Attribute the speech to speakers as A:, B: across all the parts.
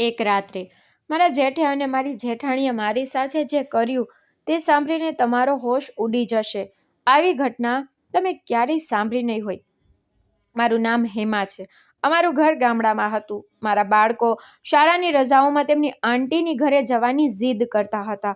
A: એક રાત્રે મારા જેઠે અને મારી જેઠાણીએ મારી સાથે જે કર્યું તે સાંભળીને તમારો હોશ ઉડી જશે. આવી ઘટના તમે ક્યારેય સાંભળી નહીં હોય. મારું નામ હેમા છે. અમારું ઘર ગામડામાં હતું. મારા બાળકો શાળાની રજાઓમાં તેમની આંટીની ઘરે જવાની જીદ કરતા હતા.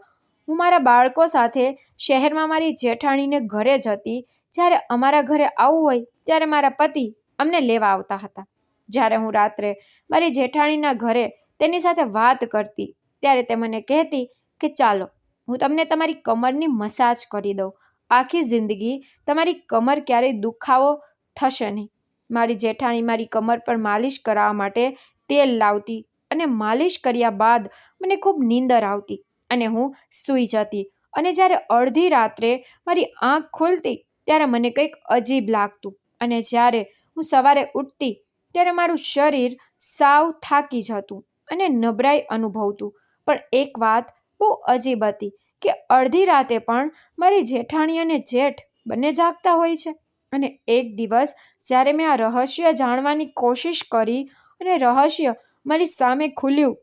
A: હું મારા બાળકો સાથે શહેરમાં મારી જેઠાણીને ઘરે જતી. જ્યારે અમારા ઘરે આવવું હોય ત્યારે મારા પતિ અમને લેવા આવતા હતા. જ્યારે હું રાત્રે મારી જેઠાણીના ઘરે તેની સાથે વાત કરતી ત્યારે તે મને કહેતી કે ચાલો હું તમને તમારી કમરની મસાજ કરી દઉં. આખી જિંદગી તમારી કમર ક્યારેય દુખાવો થશે નહીં. મારી જેઠાણી મારી કમર પર માલિશ કરાવવા માટે તેલ લાવતી અને માલિશ કર્યા બાદ મને ખૂબ નીંદર આવતી અને હું સૂઈ જતી. અને જ્યારે અડધી રાત્રે મારી આંખ ખુલતી ત્યારે મને કંઈક અજીબ લાગતું અને જ્યારે હું સવારે ઉઠતી ત્યારે મારું શરીર સાવ થાકી જતું અને નબળાઈ અનુભવતું. પણ એક વાત બહુ અજીબ હતી કે અડધી રાતે પણ મારી જેઠાણી અને જેઠ બંને જાગતા હોય છે. અને એક દિવસ જ્યારે મેં આ રહસ્ય જાણવાની કોશિશ કરી અને રહસ્ય મારી સામે ખુલ્યું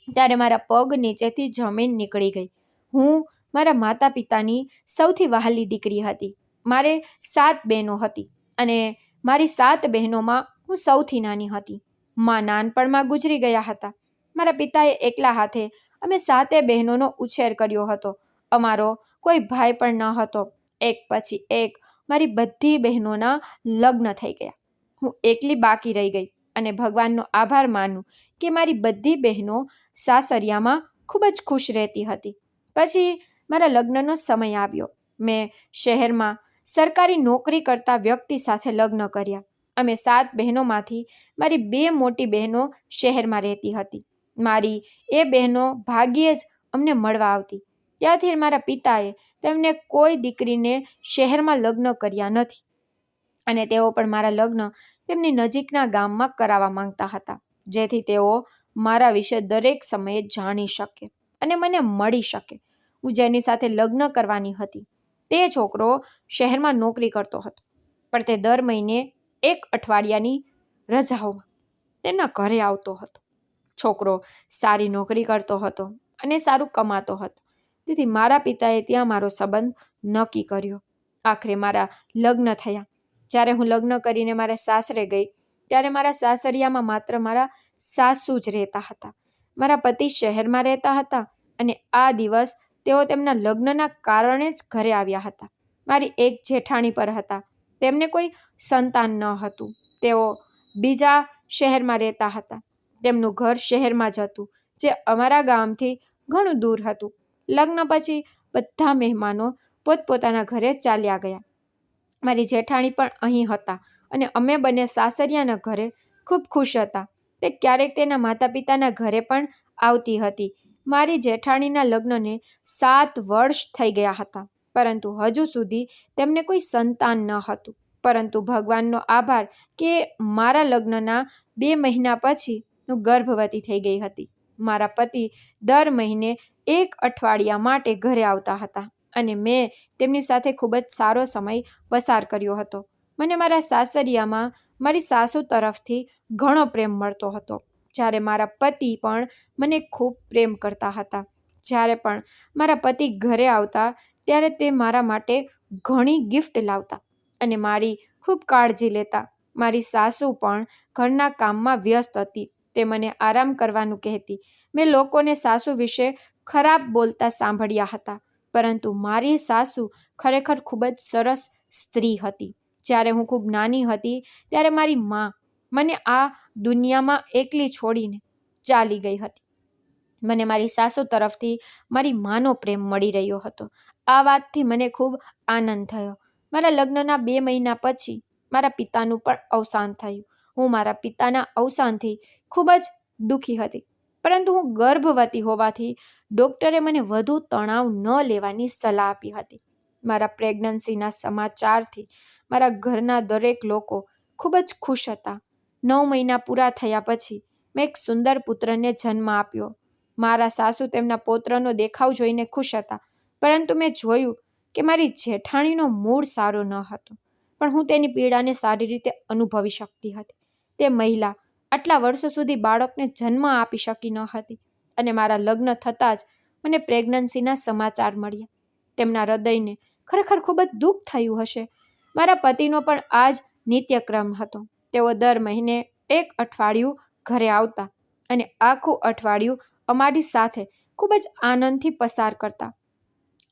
A: ત્યારે મારા પગ નીચેથી જમીન નીકળી ગઈ. હું મારા માતા પિતાની સૌથી વહાલી દીકરી હતી. મારે 7 બહેનો હતી અને મારી 7 બહેનોમાં હું સૌથી નાની હતી. માં નાનપણમાં ગુજરી ગયા હતા. મારા પિતાએ એકલા હાથે અમે 7 બહેનોનો ઉછેર કર્યો હતો. અમારો કોઈ ભાઈ પણ ન હતો. એક પછી એક મારી બધી બહેનોના લગ્ન થઈ ગયા. હું એકલી બાકી રહી ગઈ અને ભગવાનનો આભાર માનું કે મારી બધી બહેનો સાસરિયામાં ખૂબ જ ખુશ રહેતી હતી. પછી મારા લગ્નનો સમય આવ્યો. મેં શહેરમાં સરકારી નોકરી કરતા વ્યક્તિ સાથે લગ્ન કર્યા. અમે 7 બહેનોમાંથી મારી 2 મોટી બહેનો શહેરમાં રહેતી હતી. મારી એ બહેનો ભાગ્યે જ અમને મળવા આવતી. ત્યાંથી મારા પિતાએ તેમને કોઈ દીકરીને શહેરમાં લગ્ન કર્યા નથી અને તેઓ પણ મારા લગ્ન તેમની નજીકના ગામમાં કરાવવા માંગતા હતા, જેથી તેઓ મારા વિશે દરેક સમયે જાણી શકે અને મને મળી શકે. હું જેની સાથે લગ્ન કરવાની હતી તે છોકરો શહેરમાં નોકરી કરતો હતો, પણ તે દર મહિને 1 અઠવાડિયાની રજાઓમાં તેના ઘરે આવતો હતો. છોકરો સારી નોકરી કરતો હતો અને સારું કમાતો હતો, તેથી મારા પિતાએ ત્યાં મારો સંબંધ નક્કી કર્યો. આખરે મારા લગ્ન થયા. જ્યારે હું લગ્ન કરીને મારા સાસરે ગઈ ત્યારે મારા સાસરિયામાં માત્ર મારા સાસુ જ રહેતા હતા. મારા પતિ શહેરમાં રહેતા હતા અને આ દિવસ તેઓ તેમના લગ્નના કારણે જ ઘરે આવ્યા હતા. મારી એક જેઠાણી પર હતા. તેમને કોઈ સંતાન ન હતું. તેઓ બીજા શહેરમાં રહેતા હતા. તેમનું ઘર શહેરમાં જ હતું, જે અમારા ગામથી ઘણું દૂર હતું. લગ્ન પછી બધા મહેમાનો પોતપોતાના ઘરે ચાલ્યા ગયા. મારી જેઠાણી પણ અહીં હતા અને અમે બંને સાસરિયાના ઘરે ખૂબ ખુશ હતા. તે ક્યારેક તેના માતા પિતાના ઘરે પણ આવતી હતી. મારી જેઠાણીના લગ્નને 7 વર્ષ થઈ ગયા હતા, પરંતુ હજુ સુધી તેમને કોઈ સંતાન ન હતું. પરંતુ ભગવાનનો આભાર કે મારા લગ્નના 2 મહિના પછી હું ગર્ભવતી થઈ ગઈ હતી. મારા પતિ દર મહિને 1 અઠવાડિયા માટે ઘરે આવતા હતા અને મેં તેમની સાથે ખૂબ જ સારો સમય પસાર કર્યો હતો. મને મારા સાસરિયામાં મારી સાસુ તરફથી ઘણો પ્રેમ મળતો હતો, જ્યારે મારા પતિ પણ મને ખૂબ પ્રેમ કરતા હતા. જ્યારે પણ મારા પતિ ઘરે આવતા ત્યારે તે મારા માટે ઘણી ગિફ્ટ લાવતા અને મારી ખૂબ કાળજી લેતા. મારી સાસુ પણ ઘરના કામમાં વ્યસ્ત હતી. તે મને આરામ કરવાનું કહેતી. મેં લોકોને સાસુ વિશે ખરાબ બોલતા સાંભળ્યા હતા, પરંતુ મારી સાસુ ખરેખર ખૂબ જ સરસ સ્ત્રી હતી. જ્યારે હું ખૂબ નાની હતી ત્યારે મારી માં મને આ દુનિયામાં એકલી છોડીને ચાલી ગઈ હતી. મને મારી સાસુ તરફથી મારી માનો પ્રેમ મળી રહ્યો હતો. આ વાતથી મને ખૂબ આનંદ થયો. મારા લગ્નના 2 મહિના પછી મારા પિતાનું પણ અવસાન થયું. હું મારા પિતાના અવસાનથી ખૂબ જ દુઃખી હતી, પરંતુ હું ગર્ભવતી હોવાથી ડૉક્ટરે મને વધુ તણાવ ન લેવાની સલાહ આપી હતી. મારા પ્રેગ્નન્સીના સમાચારથી મારા ઘરના દરેક લોકો ખૂબ જ ખુશ હતા. 9 મહિના પૂરા થયા પછી મેં એક સુંદર પુત્રને જન્મ આપ્યો. મારા સાસુ તેમના પૌત્રનો દેખાવ જોઈને ખુશ હતા, પરંતુ મેં જોયું કે મારી જેઠાણીનો મૂડ સારો ન હતો, પણ હું તેની પીડાને સારી રીતે અનુભવી શકતી હતી. તે મહિલા આટલા વર્ષો સુધી બાળકને જન્મ આપી શકી ન હતી અને મારા લગ્ન થતાં જ મને પ્રેગ્નન્સીના સમાચાર મળ્યા. તેમના હૃદયને ખરેખર ખૂબ જ દુઃખ થયું હશે. મારા પતિનો પણ આ જ નિત્યક્રમ હતો. તેઓ દર મહિને 1 અઠવાડિયું ઘરે આવતા અને આખું અઠવાડિયું અમારી સાથે ખૂબ જ આનંદથી પસાર કરતા.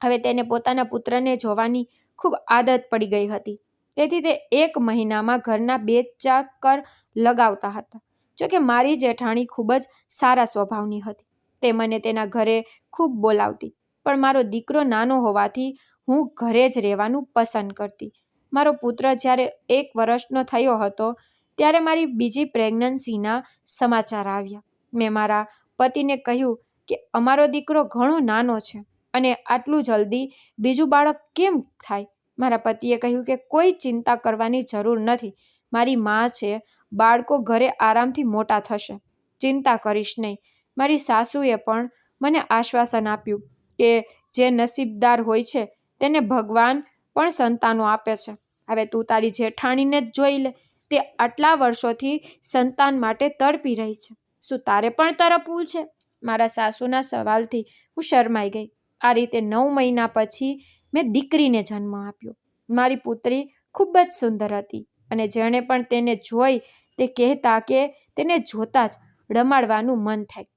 A: હવે તેને પોતાના પુત્રને જોવાની ખૂબ આદત પડી ગઈ હતી. તેથી તે 1 મહિનામાં ઘરના 2 ચક્કર લગાવતા હતા. જોકે મારી જેઠાણી ખૂબ જ સારા સ્વભાવની હતી. તે મને તેના ઘરે ખૂબ બોલાવતી, પણ મારો દીકરો નાનો હોવાથી હું ઘરે જ રહેવાનું પસંદ કરતી. મારો પુત્ર જ્યારે 1 વર્ષનો થયો હતો ત્યારે મારી બીજી પ્રેગ્નન્સીના સમાચાર આવ્યા. મેં મારા પતિને કહ્યું કે અમારો દીકરો ઘણો નાનો છે અને આટલું જલ્દી બીજું બાળક કેમ થાય? મારા પતિએ કહ્યું કે કોઈ ચિંતા કરવાની જરૂર નથી. મારી માં છે, બાળકો ઘરે આરામથી મોટા થશે. ચિંતા કરીશ નહીં. મારી સાસુએ પણ મને આશ્વાસન આપ્યું કે જે નસીબદાર હોય છે તેને ભગવાન પણ સંતાનો આપે છે. હવે તું તારી જેઠાણીને જ જોઈ લે. તે આટલા વર્ષોથી સંતાન માટે તડપી રહી છે. શું તારે પણ તડપવું છે? મારા સાસુના સવાલથી હું શરમાઈ ગઈ. આ રીતે 9 મહિના પછી મેં દીકરીને જન્મ આપ્યો. મારી પુત્રી ખૂબ જ સુંદર હતી અને જેણે પણ તેને જોઈ તે કહેતા કે તેને જોતા જ રમાડવાનું મન થાય.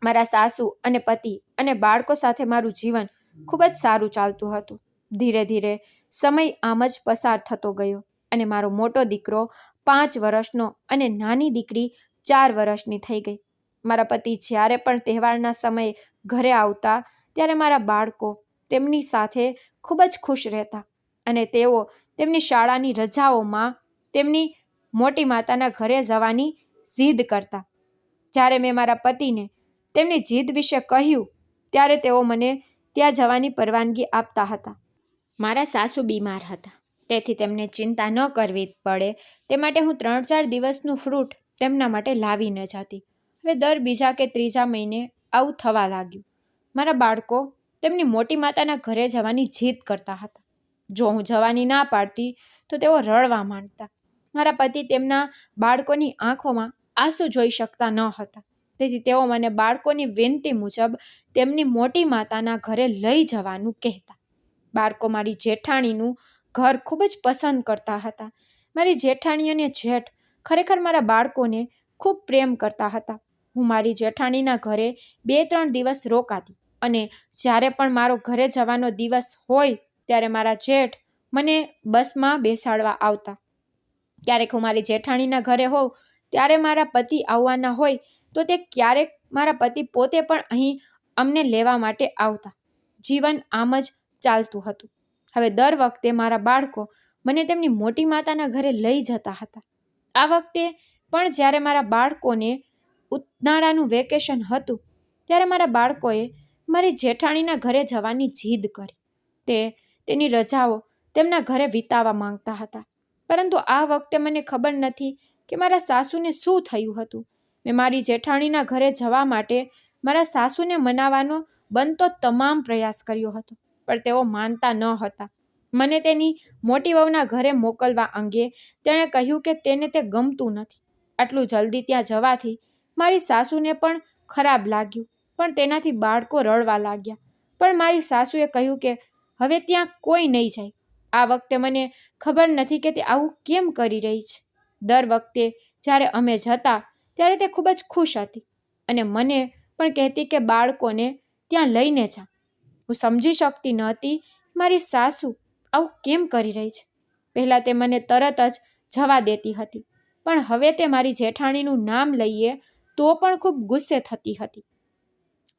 A: મારા સાસુ અને પતિ અને બાળકો સાથે મારું જીવન ખૂબ જ સારું ચાલતું હતું. ધીરે ધીરે સમય આમ જ પસાર થતો ગયો અને મારો મોટો દીકરો 5 વર્ષનો અને નાની દીકરી 4 વર્ષની થઈ ગઈ. મારા પતિ જ્યારે પણ તહેવારના સમયે ઘરે આવતા ત્યારે મારા બાળકો તેમની સાથે ખૂબ જ ખુશ રહેતા અને તેઓ તેમની શાળાની રજાઓમાં તેમની મોટી માતાના ઘરે જવાની જીદ કરતા. જ્યારે મેં મારા પતિને તેમની જીદ વિશે કહ્યું ત્યારે તેઓ મને ત્યાં જવાની પરવાનગી આપતા હતા. મારા સાસુ બીમાર હતા, તેથી તેમને ચિંતા ન કરવી પડે તે માટે હું 3-4 દિવસનું ફ્રૂટ તેમના માટે લાવીને જતી. હવે દર બીજા કે ત્રીજા મહિને આવું થવા લાગ્યું. મારા બાળકો તેમની મોટી માતાના ઘરે જવાની જીદ કરતા હતા. જો હું જવાની ના પાડતી તો તેઓ રડવા માંડતા. મારા પતિ તેમના બાળકોની આંખોમાં આંસુ જોઈ શકતા ન હતા, તેથી તેઓ મને બાળકોની વિનંતી મુજબ તેમની મોટી માતાના ઘરે લઈ જવાનું કહેતા. બાળકો મારી જેઠાણીનું ઘર ખૂબ જ પસંદ કરતા હતા. મારી જેઠાણી અને જેઠ ખરેખર મારા બાળકોને ખૂબ પ્રેમ કરતા હતા. હું મારી જેઠાણીના ઘરે 2-3 દિવસ રોકાતી અને જ્યારે પણ મારો ઘરે જવાનો દિવસ હોય ત્યારે મારા જેઠ મને બસમાં બેસાડવા આવતા. ક્યારેક હું મારી જેઠાણીના ઘરે હોઉં ત્યારે મારા પતિ આવવાના હોય તો તે ક્યારેક મારા પતિ પોતે પણ અહીં અમને લેવા માટે આવતા. જીવન આમ જ ચાલતું હતું. હવે દર વખતે મારા બાળકો મને તેમની મોટી માતાના ઘરે લઈ જતા હતા. આ વખતે પણ જ્યારે મારા બાળકોને ઉનાળાનું વેકેશન હતું ત્યારે મારા બાળકોએ મારી જેઠાણીના ઘરે જવાની જીદ કરી. તેની રજાઓ તેમના ઘરે વિતાવવા માંગતા હતા. પરંતુ આ વખતે મને ખબર નથી કે મારા સાસુને શું થયું હતું. મેં મારી જેઠાણીના ઘરે જવા માટે મારા સાસુને મનાવવાનો બનતો તમામ પ્રયાસ કર્યો હતો, પણ તેઓ માનતા ન હતા. મને તેની મોટી વહુના ઘરે મોકલવા અંગે તેણે કહ્યું કે તેને તે ગમતું નથી. આટલું જલ્દી ત્યાં જવાથી મારી સાસુને પણ ખરાબ લાગ્યું, પણ તેનાથી બાળકો રડવા લાગ્યા. પણ મારી સાસુએ કહ્યું કે હવે ત્યાં કોઈ નહીં જાય. આ વખતે મને ખબર નથી કે તે આવું કેમ કરી રહી છે. દર વખતે જ્યારે અમે જતા ત્યારે તે ખૂબ જ ખુશ હતી અને મને પણ કહેતી કે બાળકોને ત્યાં લઈને જા. હું સમજી શકતી નહોતી મારી સાસુ આવું કેમ કરી રહી છે. પહેલાં તે મને તરત જ જવા દેતી હતી, પણ હવે તે મારી જેઠાણીનું નામ લઈએ તો પણ ખૂબ ગુસ્સે થતી હતી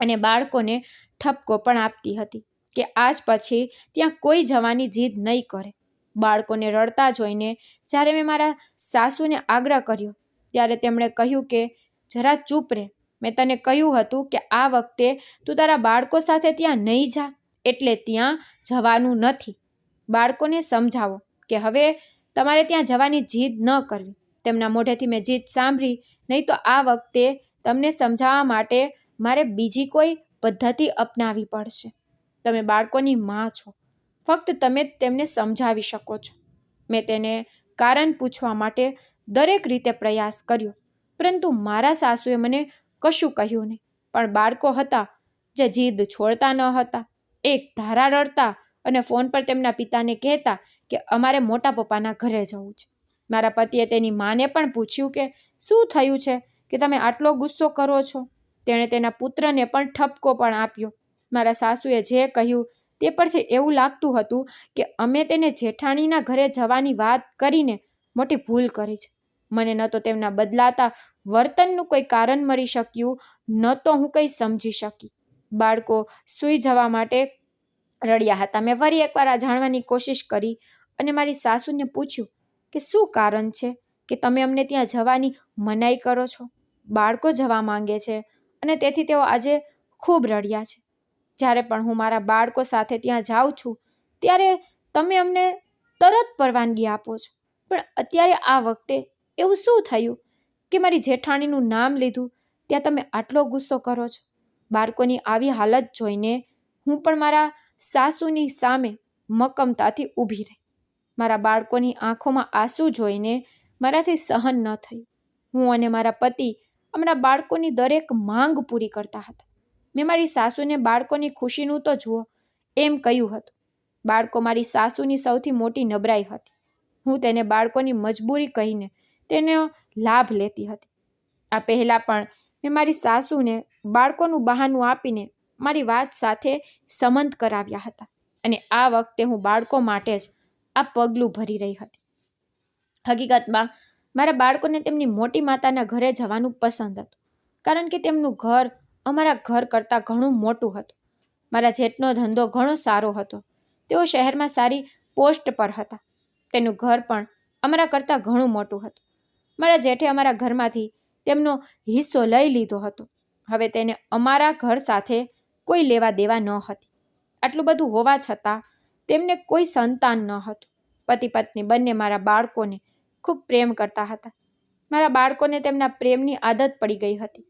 A: અને બાળકોને ઠપકો પણ આપતી હતી કે આજ પછી ત્યાં કોઈ જવાની જીદ નહીં કરે. બાળકોને રડતા જોઈને જ્યારે મેં મારા સાસુને આગ્રહ કર્યો ત્યારે તેમણે કહ્યું કે જરા ચૂપ રહે. મેં તને કહ્યું હતું કે આ વખતે તું તારા બાળકો સાથે ત્યાં નહીં જા, એટલે ત્યાં જવાનું નથી. બાળકોને સમજાવો કે હવે તમારે ત્યાં જવાની જીદ ન કરવી. તેમના મોઢેથી મેં જીદ સાંભળી, નહીં તો આ વખતે તમને સમજાવવા માટે મારે બીજી કોઈ પદ્ધતિ અપનાવી પડશે. તમે બાળકોની માં છો, ફક્ત તમે તેમને સમજાવી શકો છો. મેં તેને કારણ પૂછવા માટે દરેક રીતે પ્રયાસ કર્યો, પરંતુ મારા સાસુએ મને કશું કહ્યું નહીં. પણ બાળકો હતા જે જીદ છોડતા ન હતા. એક ધારા રડતા અને ફોન પર તેમના પિતાને કહેતા કે અમારે મોટા પપ્પાના ઘરે જવું છે. મારા પતિએ તેની માને પણ પૂછ્યું કે શું થયું છે કે તમે આટલો ગુસ્સો કરો છો. તેણે તેના પુત્રને પણ ઠપકો પણ આપ્યો. મારા સાસુએ જે કહ્યું તે પરથી એવું લાગતું હતું કે અમે તેને જેઠાણીના ઘરે જવાની વાત કરીને મોટી ભૂલ કરી છે. મને ન તો તેમના બદલાતા વર્તનનું કોઈ કારણ મળી શક્યું, ન તો હું કંઈ સમજી શકી. બાળકો સૂઈ જવા માટે રડ્યા હતા. મેં ફરી એકવાર આ જાણવાની કોશિશ કરી અને મારી સાસુને પૂછ્યું કે શું કારણ છે કે તમે અમને ત્યાં જવાની મનાઈ કરો છો. બાળકો જવા માંગે છે અને તેથી તેઓ આજે ખૂબ રડ્યા છે. જ્યારે પણ હું મારા બાળકો સાથે ત્યાં જાઉં છું ત્યારે તમે અમને તરત પરવાનગી આપો છો, પણ અત્યારે આ વખતે એવું શું થયું કે મારી જેઠાણીનું નામ લીધું ત્યાં તમે આટલો ગુસ્સો કરો છો. બાળકોની આવી હાલત જોઈને હું પણ મારા સાસુની સામે મક્કમતાથી ઊભી રહી. મારા બાળકોની આંખોમાં આંસુ જોઈને મારાથી સહન ન થયું. હું અને મારા પતિ અમારા બાળકોની દરેક માંગ પૂરી કરતા હતા. મેં મારી સાસુને બાળકોની ખુશીનું તો જુઓ એમ કહ્યું હતું. બાળકો મારી સાસુની સૌથી મોટી નબળાઈ હતી. હું તેને બાળકોની મજબૂરી કહીને તેનો લાભ લેતી હતી. આ પહેલાં પણ મેં મારી સાસુને બાળકોનું બહાનું આપીને મારી વાત સાથે સંમત કરાવ્યા હતા અને આ વખતે હું બાળકો માટે જ આ પગલું ભરી રહી હતી. હકીકતમાં મારા બાળકોને તેમની મોટી માતાના ઘરે જવાનું પસંદ હતું, કારણ કે તેમનું ઘર અમારા ઘર કરતાં ઘણું મોટું હતું. મારા જેઠનો ધંધો ઘણો સારો હતો. તેઓ શહેરમાં સારી પોસ્ટ પર હતા. તેનું ઘર પણ અમારા કરતાં ઘણું મોટું હતું. મારા જેઠે અમારા ઘરમાંથી તેમનો હિસ્સો લઈ લીધો હતો. હવે તેને અમારા ઘર સાથે કોઈ લેવા દેવા ન હતી. આટલું બધું હોવા છતાં તેમને કોઈ સંતાન ન હતું. પતિ પત્ની બંને મારા બાળકોને ખૂબ પ્રેમ કરતા હતા. મારા બાળકોને તેમના પ્રેમની આદત પડી ગઈ હતી.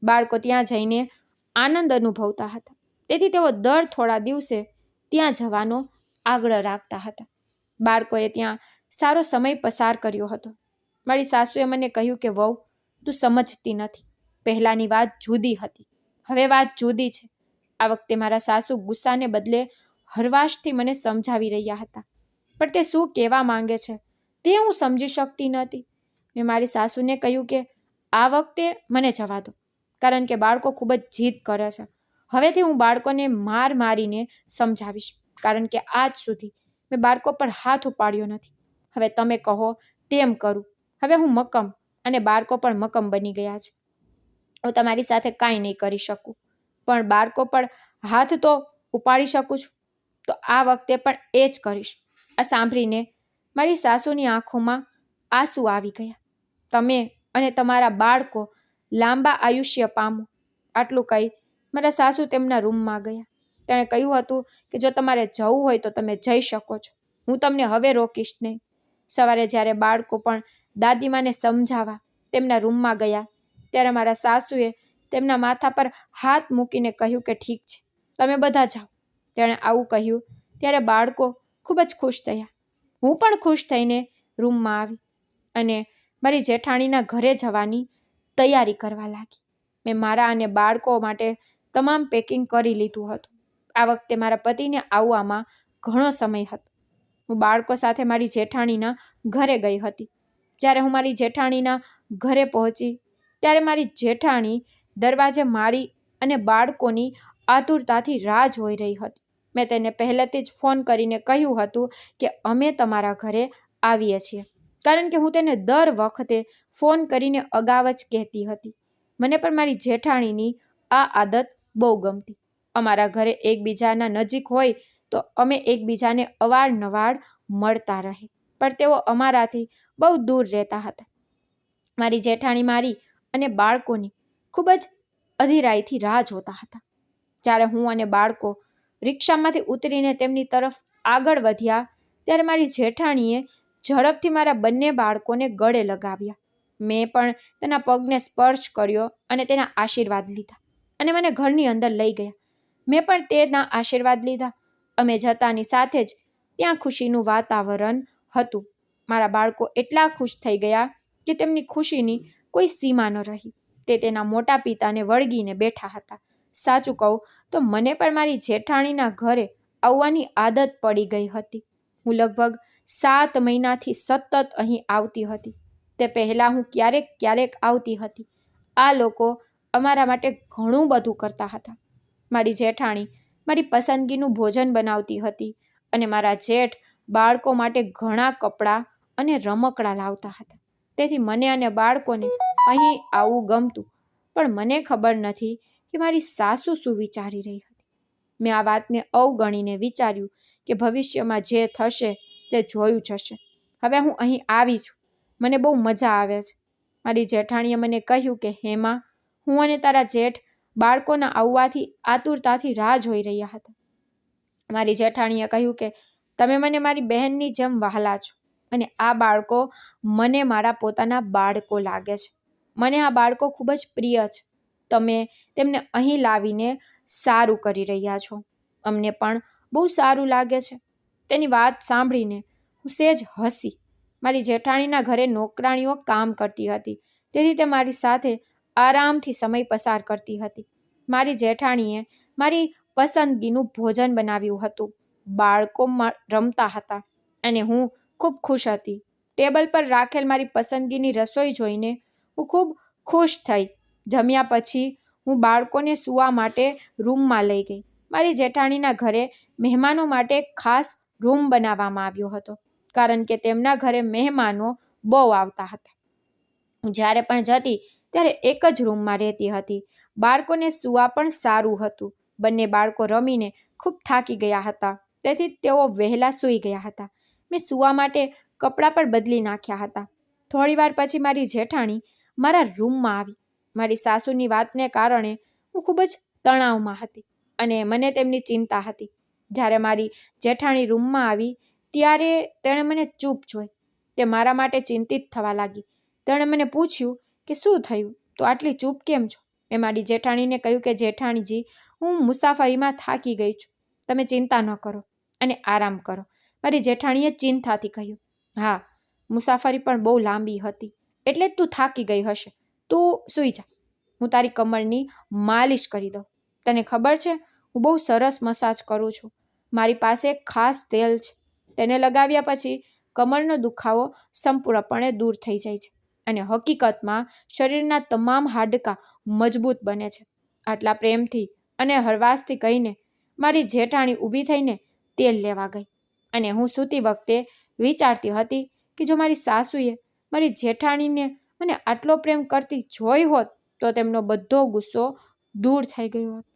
A: બાળકો ત્યાં જઈને આનંદ અનુભવતા હતા, તેથી તેઓ દર થોડા દિવસે ત્યાં જવાનો આગ્રહ રાખતા હતા. બાળકોએ ત્યાં સારો સમય પસાર કર્યો હતો. મારી સાસુએ મને કહ્યું કે વહુ, તું સમજતી નથી. પહેલાંની વાત જુદી હતી, હવે વાત જુદી છે. આ વખતે મારા સાસુ ગુસ્સાને બદલે હરવાશથી મને સમજાવી રહ્યા હતા, પણ તે શું કહેવા માંગે છે તે હું સમજી શકતી નહોતી. મેં મારી સાસુને કહ્યું કે આ વખતે મને જવા દો, કારણ કે બાળકો ખૂબ જ જીદ કરે છે. હવેથી હું બાળકોને મારીને સમજાવીશ, કારણ કે આજ સુધી મેં બાળકો પર હાથ ઉપાડ્યો નથી. હવે તમે કહો તેમ કરું. હવે હું મક્કમ અને બાળકો પણ મક્કમ બની ગયા છે. હું તમારી સાથે કાંઈ નહીં કરી શકું, પણ બાળકો પર હાથ તો ઉપાડી શકું છું, તો આ વખતે પણ એ જ કરીશ. આ સાંભળીને મારી સાસુની આંખોમાં આંસુ આવી ગયા. તમે અને તમારા બાળકો લાંબા આયુષ્ય પામો. આટલું કહી મારા સાસુ તેમના રૂમમાં ગયા. તેણે કહ્યું હતું કે જો તમારે જવું હોય તો તમે જઈ શકો છો, હું તમને હવે રોકીશ નહીં. સવારે જ્યારે બાળકો પણ દાદીમાને સમજાવવા તેમના રૂમમાં ગયા ત્યારે મારા સાસુએ તેમના માથા પર હાથ મૂકીને કહ્યું કે ઠીક છે, તમે બધા જાઓ. તેણે આવું કહ્યું ત્યારે બાળકો ખૂબ જ ખુશ થયા. હું પણ ખુશ થઈને રૂમમાં આવી અને મારી જેઠાણીના ઘરે જવાની તૈયારી કરવા લાગી. મેં મારા અને બાળકો માટે તમામ પેકિંગ કરી લીધું હતું. આ વખતે મારા પતિને આવવામાં ઘણો સમય હતો. હું બાળકો સાથે મારી જેઠાણીના ઘરે ગઈ હતી. જ્યારે હું મારી જેઠાણીના ઘરે પહોંચી ત્યારે મારી જેઠાણી દરવાજે મારી અને બાળકોની આતુરતાથી રાહ જોઈ રહી હતી. મેં તેને પહેલેથી જ ફોન કરીને કહ્યું હતું કે અમે તમારા ઘરે આવીએ છીએ, કારણ કે હું તેને દર વખતે ફોન કરીને અગાઉ જ કહેતી હતી. મને પણ મારી જેઠાણીની આ આદત બહુ ગમતી. અમારા ઘરે એકબીજાના નજીક હોય તો અમે એકબીજાને અવારનવાર મળતા રહે, પણ તેઓ અમારાથી બહુ દૂર રહેતા હતા. મારી જેઠાણી મારી અને બાળકોની ખૂબ જ અધીરાઈથી રાહ જોતા હતા. જ્યારે હું અને બાળકો રિક્ષામાંથી ઉતરીને તેમની તરફ આગળ વધ્યા ત્યારે મારી જેઠાણીએ ઝડપથી મારા બંને બાળકોને ગળે લગાવ્યા. મેં પણ તેના પગને સ્પર્શ કર્યો અને તેના આશીર્વાદ લીધા અને મને ઘરની અંદર લઈ ગયા. મેં પણ તેના આશીર્વાદ લીધા. અમે જતાની સાથે જ ત્યાં ખુશીનું વાતાવરણ હતું. મારા બાળકો એટલા ખુશ થઈ ગયા કે તેમની ખુશીની કોઈ સીમા ન રહી. તે તેના મોટા પિતાને વળગીને બેઠા હતા. સાચું કહું તો મને પણ મારી જેઠાણીના ઘરે આવવાની આદત પડી ગઈ હતી. હું લગભગ 7 મહિનાથી સતત અહીં આવતી હતી. તે પહેલાં હું ક્યારેક આવતી હતી. આ લોકો અમારા માટે ઘણું બધું કરતા હતા. મારી જેઠાણી મારી પસંદગીનું ભોજન બનાવતી હતી અને મારા જેઠ બાળકો માટે ઘણા કપડાં અને રમકડાં લાવતા હતા. તેથી મને અને બાળકોને અહીં આવવું ગમતું. પણ મને ખબર નથી કે મારી સાસુ શું વિચારી રહી હતી. મેં આ વાતને અવગણીને વિચાર્યું કે ભવિષ્યમાં જે થશે તે જોયું જશે. હવે હું અહીં આવી છું. મને બહુ મજા આવે છે. મારી જેઠાણીએ મને કહ્યું કે હેમા, હું અને તારા જેઠ બાળકોના આવવાથી આતુરતાથી રાહ જોઈ રહ્યા હતા. મારી જેઠાણીએ કહ્યું કે તમે મને મારી બહેનની જેમ વહાલા છો અને આ બાળકો મને મારા પોતાના બાળકો લાગે છે. મને આ બાળકો ખૂબ જ પ્રિય છે. તમે તેમને અહીં લાવીને સારું કરી રહ્યા છો. અમને પણ બહુ સારું લાગે છે. તેની વાત સાંભળીને હું સહેજ હસી. મારી જેઠાણીના ઘરે નોકરાણીઓ કામ કરતી હતી, તેથી તે મારી સાથે આરામથી સમય પસાર કરતી હતી. મારી જેઠાણીએ મારી પસંદગીનું ભોજન બનાવ્યું હતું. બાળકો રમતા હતા અને હું ખૂબ ખુશ હતી. ટેબલ પર રાખેલ મારી પસંદગીની રસોઈ જોઈને હું ખૂબ ખુશ થઈ. જમ્યા પછી હું બાળકોને સૂવા માટે રૂમમાં લઈ ગઈ. મારી જેઠાણીના ઘરે મહેમાનો માટે ખાસ રૂમ બનાવવામાં આવ્યો હતો, કારણ કે તેમના ઘરે મહેમાનો બહુ આવતા હતા. હું જ્યારે પણ જતી ત્યારે એક જ રૂમમાં રહેતી હતી. બાળકોને સૂવા પણ સારું હતું. બંને બાળકો રમીને ખૂબ થાકી ગયા હતા, તેથી તેઓ વહેલા સૂઈ ગયા હતા. મેં સૂવા માટે કપડાં પણ બદલી નાખ્યા હતા. થોડીવાર પછી મારી જેઠાણી મારા રૂમમાં આવી. મારી સાસુની વાતને કારણે હું ખૂબ જ તણાવમાં હતી અને મને તેમની ચિંતા હતી. જ્યારે મારી જેઠાણી રૂમમાં આવી ત્યારે તેણે મને ચૂપ જોઈ. તે મારા માટે ચિંતિત થવા લાગી. તેણે મને પૂછ્યું કે શું થયું, તો આટલી ચૂપ કેમ છો? મેં મારી જેઠાણીને કહ્યું કે જેઠાણીજી, હું મુસાફરીમાં થાકી ગઈ છું. તમે ચિંતા ન કરો અને આરામ કરો. મારી જેઠાણીએ ચિંતાથી કહ્યું, હા, મુસાફરી પણ બહુ લાંબી હતી, એટલે જ તું થાકી ગઈ હશે. તું સૂઈ જા. હું તારી કમરની માલિશ કરી દઉં. તને ખબર છે, હું બહુ સરસ મસાજ કરું છું. મારી પાસે એક ખાસ તેલ છે. તેને લગાવ્યા પછી કમરનો દુખાવો સંપૂર્ણપણે દૂર થઈ જાય છે અને હકીકતમાં શરીરના તમામ હાડકાં મજબૂત બને છે. આટલા પ્રેમથી અને હળવાશથી કહીને મારી જેઠાણી ઊભી થઈને તેલ લેવા ગઈ અને હું સૂતી વખતે વિચારતી હતી કે જો મારી સાસુએ મારી જેઠાણીને મને આટલો પ્રેમ કરતી જોઈ હોત તો તેમનો બધો ગુસ્સો દૂર થઈ ગયો હોત.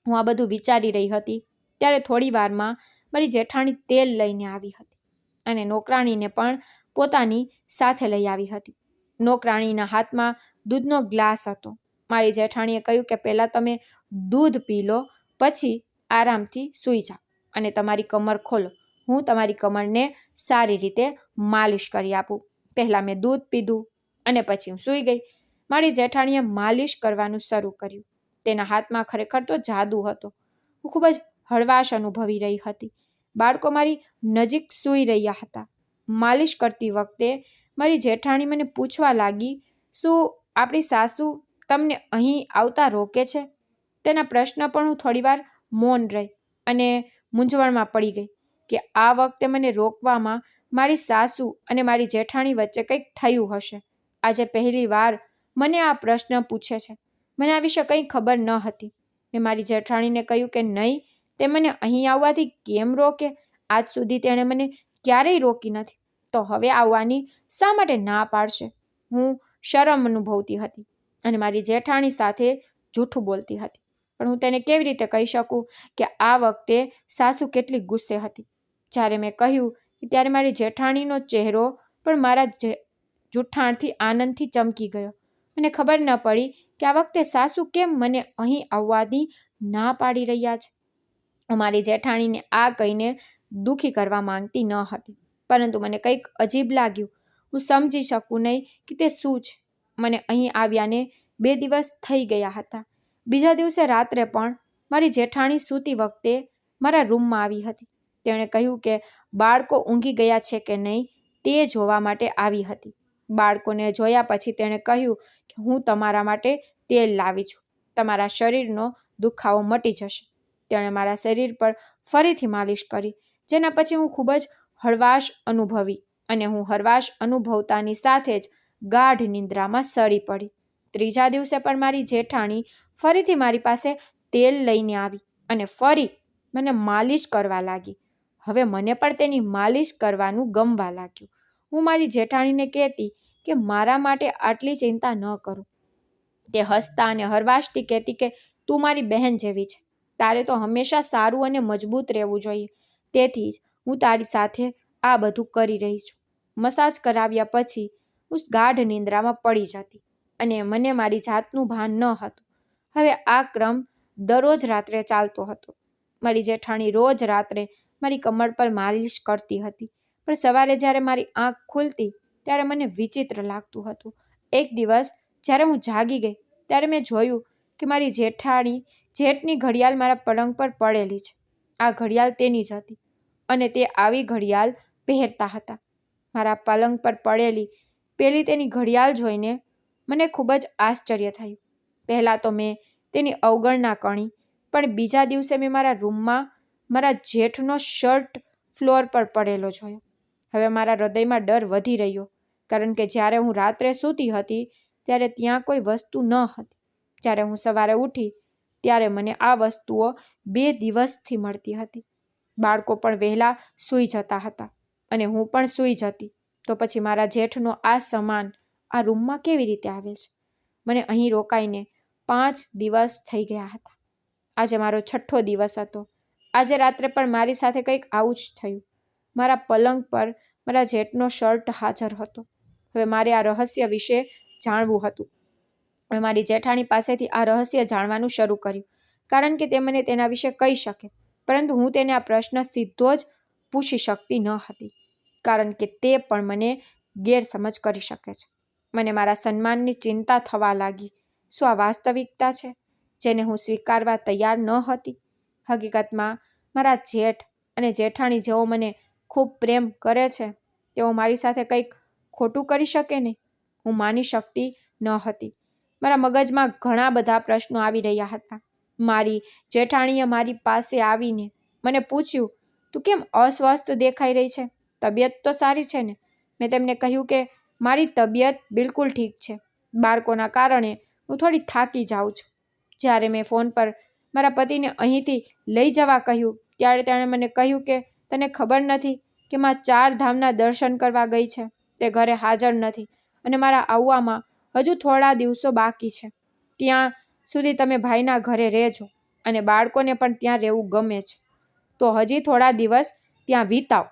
A: હું આ બધું વિચારી રહી હતી ત્યારે થોડી વારમાં મારી જેઠાણી તેલ લઈને આવી હતી અને નોકરાણીને પણ પોતાની સાથે લઈ આવી હતી. નોકરાણીના હાથમાં દૂધનો ગ્લાસ હતો. મારી જેઠાણીએ કહ્યું કે પહેલાં તમે દૂધ પી લો, પછી આરામથી સૂઈ જાઓ અને તમારી કમર ખોલો. હું તમારી કમરને સારી રીતે માલિશ કરી આપું. પહેલાં મેં દૂધ પીધું અને પછી હું સૂઈ ગઈ. મારી જેઠાણીએ માલિશ કરવાનું શરૂ કર્યું. તેના હાથમાં ખરેખર તો જાદુ હતો. હું ખૂબ જ હળવાશ અનુભવી રહી હતી. બાળકો મારી નજીક સૂઈ રહ્યા હતા. માલિશ કરતી વખતે મારી જેઠાણી મને પૂછવા લાગી, શું આપણી સાસુ તમને અહીં આવતા રોકે છે? તેના પ્રશ્ન પણ હું થોડીવાર મૌન રહી અને મૂંઝવણમાં પડી ગઈ કે આ વખતે મને રોકવામાં મારી સાસુ અને મારી જેઠાણી વચ્ચે કંઈક થયું હશે. આજે પહેલી વાર મને આ પ્રશ્ન પૂછે છે. મને આ વિશે કંઈ ખબર ન હતી. મેં મારી જેઠાણીને કહ્યું કે નહીં, તે મને અહીં આવવાથી કેમ રોકે? આજ સુધી તેણે મને ક્યારેય રોકી નથી, તો હવે આવવાની શા માટે ના પાડશે? હું શરમ અનુભવતી હતી અને મારી જેઠાણી સાથે જૂઠું બોલતી હતી. પણ હું તેને કેવી રીતે કહી શકું કે આ વખતે સાસુ કેટલી ગુસ્સે હતી? જ્યારે મેં કહ્યું ત્યારે મારી જેઠાણીનો ચહેરો પણ મારા જૂઠાણથી આનંદથી ચમકી ગયો. મને ખબર ન પડી કે આ વખતે સાસુ કેમ મને અહીં આવવાની ના પાડી રહ્યા છે. હું મારી જેઠાણીને આ કહીને દુઃખી કરવા માંગતી ન હતી, પરંતુ મને કંઈક અજીબ લાગ્યું. હું સમજી શકું નહીં કે તે શું છે. મને અહીં આવ્યાને 2 દિવસ થઈ ગયા હતા. બીજા દિવસે રાત્રે પણ મારી જેઠાણી સૂતી વખતે મારા રૂમમાં આવી હતી. તેણે કહ્યું કે બાળકો ઊંઘી ગયા છે કે નહીં તે જોવા માટે આવી હતી. બાળકોને જોયા પછી તેણે કહ્યું કે હું તમારા માટે તેલ લાવી છું, તમારા શરીરનો દુખાવો મટી જશે. તેણે મારા શરીર પર ફરીથી માલિશ કરી, જેના પછી હું ખૂબ જ હળવાશ અનુભવી અને હું હળવાશ અનુભવતાની સાથે જ ગાઢ નિંદ્રામાં સડી પડી. ત્રીજા દિવસે પણ મારી જેઠાણી ફરીથી મારી પાસે તેલ લઈને આવી અને ફરી મને માલિશ કરવા લાગી. હવે મને પણ તેની માલિશ કરવાનું ગમવા લાગ્યું. હું મારી જેઠાણીને કહેતી કે મારા માટે આટલી ચિંતા ન કરું. તે હસતા અને હરવાશથી કહેતી કે તું મારી બહેન જેવી છે, તારે તો હંમેશા સારું અને મજબૂત રહેવું જોઈએ, તેથી જ હું તારી સાથે આ બધું કરી રહી છું. મસાજ કરાવ્યા પછી હું ગાઢ નિંદ્રામાં પડી જતી અને મને મારી જાતનું ભાન ન હતું. હવે આ ક્રમ દરરોજ રાત્રે ચાલતો હતો. મારી જેઠાણી રોજ રાત્રે મારી કમર પર માલિશ કરતી હતી, પણ સવારે જ્યારે મારી આંખ ખુલતી ત્યારે મને વિચિત્ર લાગતું હતું. એક દિવસ જ્યારે હું જાગી ગઈ ત્યારે મેં જોયું કે મારી જેઠની ઘડિયાળ મારા પલંગ પર પડેલી છે. આ ઘડિયાળ તેની જ હતી અને તે આવી ઘડિયાળ પહેરતા હતા. મારા પલંગ પર પડેલી પેલી તેની ઘડિયાળ જોઈને મને ખૂબ જ આશ્ચર્ય થયું. પહેલાં તો મેં તેની અવગણના કરી, પણ બીજા દિવસે મેં મારા રૂમમાં મારા જેઠનો શર્ટ ફ્લોર પર પડેલો જોયો. હવે મારા હૃદયમાં ડર વધી રહ્યો, કારણ કે જ્યારે હું રાત્રે સૂતી હતી ત્યારે ત્યાં કોઈ વસ્તુ ન હતી. જ્યારે હું સવારે ઉઠી ત્યારે મને આ વસ્તુઓ 2 દિવસથી મળતી હતી. બાળકો પણ વહેલા સૂઈ જતા હતા અને હું પણ સૂઈ જતી. તો પછી મારા જેઠનો આ સામાન આ રૂમમાં કેવી રીતે આવે છે? મને અહીં રોકાઈને 5 દિવસ થઈ ગયા હતા. આજે મારો 6થો દિવસ હતો. આજે રાત્રે પણ મારી સાથે કંઈક આવું જ થયું. મારા પલંગ પર મારા જેઠનો શર્ટ હાજર હતો. હવે મારે આ રહસ્ય વિશે જાણવું હતું. મેં મારી જેઠાણી પાસેથી આ રહસ્ય જાણવાનું શરૂ કર્યું, કારણ કે તે મને તેના વિશે કહી શકે, પરંતુ હું તેને આ પ્રશ્ન સીધો જ પૂછી શકતી ન હતી, કારણ કે તે પણ મને ગેરસમજ કરી શકે છે. મને મારા સન્માનની ચિંતા થવા લાગી. શું આ વાસ્તવિકતા છે જેને હું સ્વીકારવા તૈયાર ન હતી? હકીકતમાં મારા જેઠ અને જેઠાણી જેઓ મને ખૂબ પ્રેમ કરે છે, તેઓ મારી સાથે કંઈક ખોટું કરી શકે નહીં. હું માની શકતી ન હતી. મારા મગજમાં ઘણા બધા પ્રશ્નો આવી રહ્યા હતા. મારી જેઠાણીએ મારી પાસે આવીને મને પૂછ્યું, તું કેમ અસ્વસ્થ દેખાઈ રહી છે? તબિયત તો સારી છે ને? મેં તેમને કહ્યું કે મારી તબિયત બિલકુલ ઠીક છે. બાળકોના કારણે હું થોડી થાકી જાઉં છું. જ્યારે મેં ફોન પર મારા પતિને અહીંથી લઈ જવા કહ્યું ત્યારે તેણે મને કહ્યું કે તને ખબર નથી કે માં 4 ધામના દર્શન કરવા ગઈ છે, તે ઘરે હાજર નથી અને મારા આવવામાં હજુ થોડા દિવસો બાકી છે. ત્યાં સુધી તમે ભાઈના ઘરે રહેજો અને બાળકોને પણ ત્યાં રહેવું ગમે છે, તો હજી થોડા દિવસ ત્યાં વિતાવ.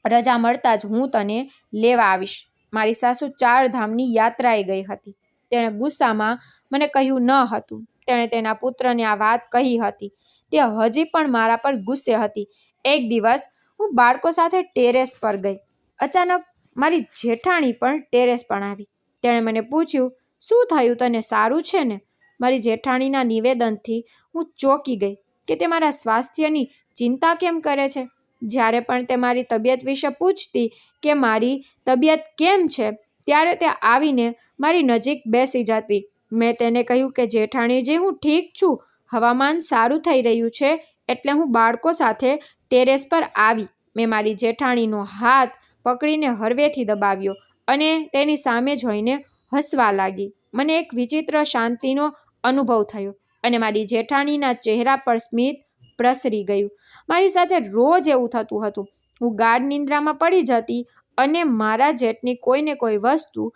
A: રજા મળતા જ હું તને લેવા આવીશ. મારી સાસુ 4 ધામની યાત્રાએ ગઈ હતી. તેણે ગુસ્સામાં મને કહ્યું ન હતું. તેણે તેના પુત્રને આ વાત કહી હતી. તે હજી પણ મારા પર ગુસ્સે હતી. એક દિવસ હું બાળકો સાથે ટેરેસ પર ગઈ. અચાનક મારી જેઠાણી પણ ટેરેસ પર આવી. તેણે મને પૂછ્યું, શું થયું, તને સારું છે ને? મારી જેઠાણીના નિવેદનથી હું ચોંકી ગઈ કે તે મારા સ્વાસ્થ્યની ચિંતા કેમ કરે છે. જ્યારે પણ તે મારી તબિયત વિશે પૂછતી કે મારી તબિયત કેમ છે, ત્યારે તે આવીને મારી નજીક બેસી જતી. મેં તેને કહ્યું કે જેઠાણીજી, હું ઠીક છું, હવામાન સારું થઈ રહ્યું છે એટલે હું બાળકો સાથે ટેરેસ પર આવી. મેં મારી જેઠાણીનો હાથ પકડીને હળવેથી દબાવ્યો અને તેની સામે જોઈને હસવા લાગી. મને એક વિચિત્ર શાંતિનો અનુભવ થયો અને મારી જેઠાણીના ચહેરા પર સ્મિત પ્રસરી ગયું. મારી સાથે રોજ એવું થતું હતું. હું ગાઢ નિંદ્રામાં પડી જતી અને મારા જેઠની કોઈને કોઈ વસ્તુ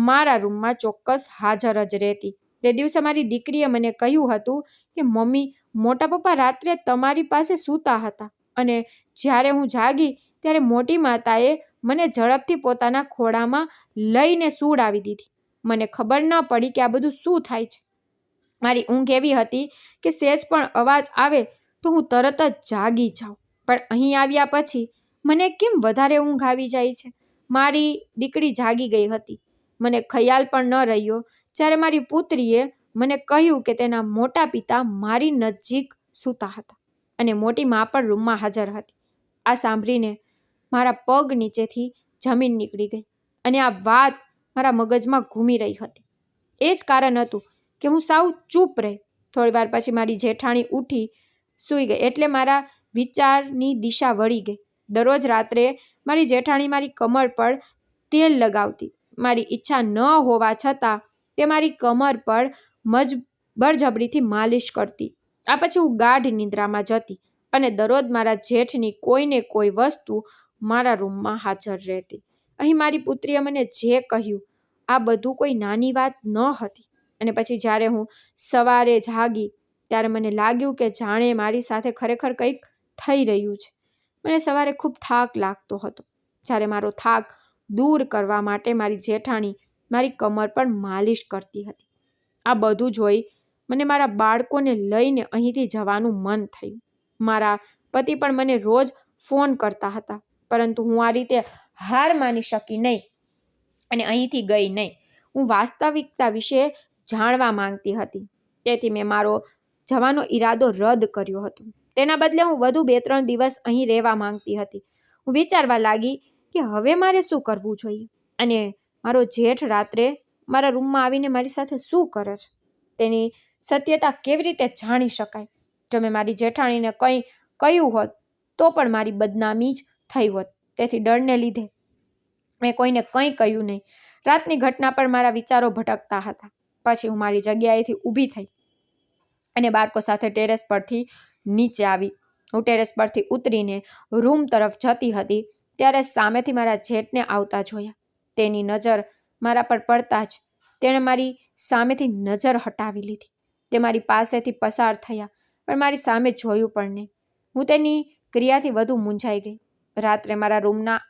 A: મારા રૂમમાં ચોક્કસ હાજર જ રહેતી. તે દિવસે મારી દીકરીએ મને કહ્યું હતું કે મમ્મી, મોટા પપ્પા રાત્રે તમારી પાસે સૂતા હતા અને જ્યારે હું જાગી ત્યારે મોટી માતાએ મને ઝડપથી પોતાના ખોળામાં લઈને સૂડાવી દીધી. મને ખબર ન પડી કે આ બધું શું થાય છે. મારી ઊંઘ એવી હતી કે સહેજ પણ અવાજ આવે તો હું તરત જ જાગી જાઉં. પણ અહીં આવ્યા પછી મને કેમ વધારે ઊંઘ આવી જાય છે? મારી દીકરી જાગી ગઈ હતી. મને ખ્યાલ પણ ન રહ્યો જ્યારે મારી પુત્રીએ મને કહ્યું કે તેના મોટા પિતા મારી નજીક સૂતા હતા અને મોટી મા પણ રૂમમાં હાજર હતી. આ સાંભળીને મારા પગ નીચેથી જમીન નીકળી ગઈ અને આ વાત મારા મગજમાં ઘૂમી રહી હતી. એ જ કારણ હતું કે હું સાવ ચૂપ રહી. થોડી વાર પછી મારી જેઠાણી ઉઠી સૂઈ ગઈ એટલે મારા વિચારની દિશા વળી ગઈ. દરરોજ રાત્રે મારી જેઠાણી મારી કમર પર તેલ લગાવતી. મારી ઈચ્છા ન હોવા છતાં તે મારી કમર પર બળજબરીથી માલિશ કરતી. આ પછી હું ગાઢ નિંદ્રામાં જતી અને દરરોજ મારા જેઠની કોઈને કોઈ વસ્તુ મારા રૂમમાં હાજર રહેતી. અહીં મારી પુત્રીએ મને જે કહ્યું આ બધું કોઈ નાની વાત ન હતી. અને પછી જ્યારે હું સવારે જાગી ત્યારે મને લાગ્યું કે જાણે મારી સાથે ખરેખર કંઈક થઈ રહ્યું છે. મને સવારે ખૂબ થાક લાગતો હતો. જ્યારે મારો થાક દૂર કરવા માટે મારી જેઠાણી મારી કમર પર માલિશ કરતી હતી. આ બધું જોઈ મને મારા બાળકોને લઈને અહીંથી જવાનું મન થયું. મારા પતિ પણ મને રોજ ફોન કરતા હતા, પરંતુ હું આ રીતે હાર માની શકી નહીં અને અહીંથી ગઈ નહીં. હું વાસ્તવિકતા વિશે જાણવા માંગતી હતી, તેથી મેં મારો જવાનો ઈરાદો રદ કર્યો હતો. તેના બદલે હું વધુ 2-3 દિવસ અહીં રહેવા માંગતી હતી. હું વિચારવા લાગી કે હવે મારે શું કરવું જોઈએ અને મારો જેઠ રાત્રે મારા રૂમમાં આવીને મારી સાથે શું કરે છે તેની સત્યતા કેવી રીતે જાણી શકાય. જો મેં મારી જેઠાણીને કંઈ કહ્યું હોત તો પણ મારી બદનામી જ થઈ હોત. તેથી ડરને લીધે મેં કોઈને કંઈ કહ્યું નહીં. રાતની ઘટના પર મારા વિચારો ભટકતા હતા. પછી હું મારી જગ્યાએથી ઊભી થઈ અને બાળકો સાથે ટેરેસ પરથી નીચે આવી. હું ટેરેસ પરથી ઉતરીને રૂમ તરફ જતી હતી ત્યારે સામેથી મારા જેઠને આવતા જોયા. તેની નજર મારા પર પડતા જ તેણે મારી સામેથી નજર હટાવી લીધી. તે મારી પાસેથી પસાર થયા પણ મારી સામે જોયું પણ નહીં. હું તેની ક્રિયાથી વધુ મૂંઝાઈ ગઈ. રાત્રે મારા રૂમના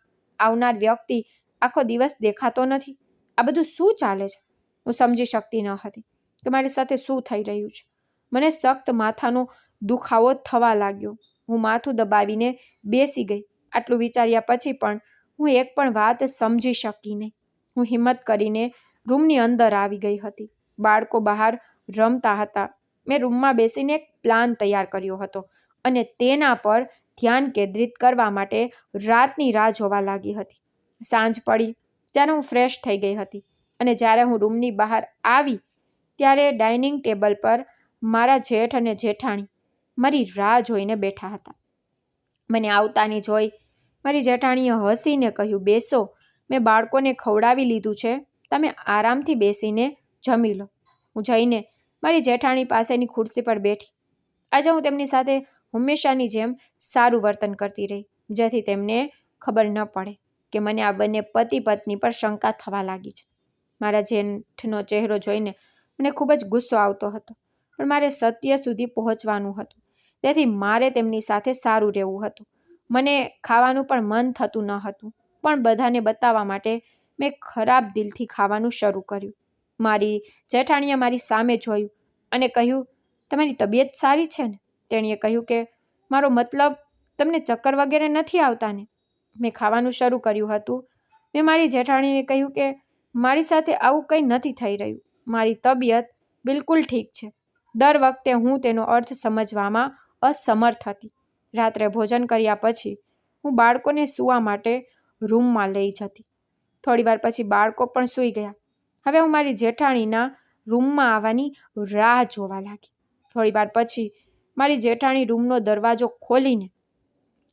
A: આવનાર વ્યક્તિ આખો દિવસ દેખાતો નથી. આ બધું શું ચાલે છે? હું સમજી શકતી ન હતી કે મારી સાથે શું થઈ રહ્યું છે. મને સખ્ત માથાનો દુખાવો થવા લાગ્યો. હું માથું દબાવીને બેસી ગઈ. આટલું વિચાર્યા પછી પણ હું એક પણ વાત સમજી શકી નહીં. હું હિંમત કરીને રૂમની અંદર આવી ગઈ હતી. બાળકો બહાર રમતા હતા. મેં રૂમમાં બેસીને એક પ્લાન તૈયાર કર્યો હતો અને તેના પર ધ્યાન કેન્દ્રિત કરવા માટે રાતની રાહ જોવા લાગી હતી. સાંજ પડી ત્યારે હું ફ્રેશ થઈ ગઈ હતી અને જ્યારે હું રૂમની બહાર આવી ત્યારે ડાઇનિંગ ટેબલ પર મારા જેઠ અને જેઠાણી મારી રાહ જોઈને બેઠા હતા. મને આવતાની જોઈ મારી જેઠાણીએ હસીને કહ્યું, બેસો, મેં બાળકોને ખવડાવી લીધું છે, તમે આરામથી બેસીને જમી લો. હું જઈને મારી જેઠાણી પાસેની ખુરશી પર બેઠી. આજે હું તેમની સાથે હંમેશાની જેમ સારું વર્તન કરતી રહી, જેથી તેમને ખબર ન પડે કે મને આ બંને પતિ પત્ની પર શંકા થવા લાગી છે. મારા જેઠનો ચહેરો જોઈને મને ખૂબ જ ગુસ્સો આવતો હતો, પણ મારે સત્ય સુધી પહોંચવાનું હતું, તેથી મારે તેમની સાથે સારું રહેવું હતું. મને ખાવાનું પણ મન થતું ન હતું, પણ બધાને બતાવવા માટે મેં ખરાબ દિલથી ખાવાનું શરૂ કર્યું. મારી જેઠાણીએ મારી સામે જોયું અને કહ્યું, તમારી તબિયત સારી છે ને? તેણીએ કહ્યું કે મારો મતલબ તમને ચક્કર વગેરે નથી આવતા ને? મેં ખાવાનું શરૂ કર્યું હતું. મેં મારી જેઠાણીને કહ્યું કે મારી સાથે આવું કંઈ નથી થઈ રહ્યું. મારી તબિયત બિલકુલ ઠીક છે. દર વખતે હું તેનો અર્થ સમજવામાં અસમર્થ હતી. રાત્રે ભોજન કર્યા પછી હું બાળકોને સૂવા માટે રૂમમાં લઈ જતી. થોડીવાર પછી બાળકો પણ સૂઈ ગયા. હવે હું મારી જેઠાણીના રૂમમાં આવવાની રાહ જોવા લાગી. થોડીવાર પછી મારી જેઠાણી રૂમનો દરવાજો ખોલીને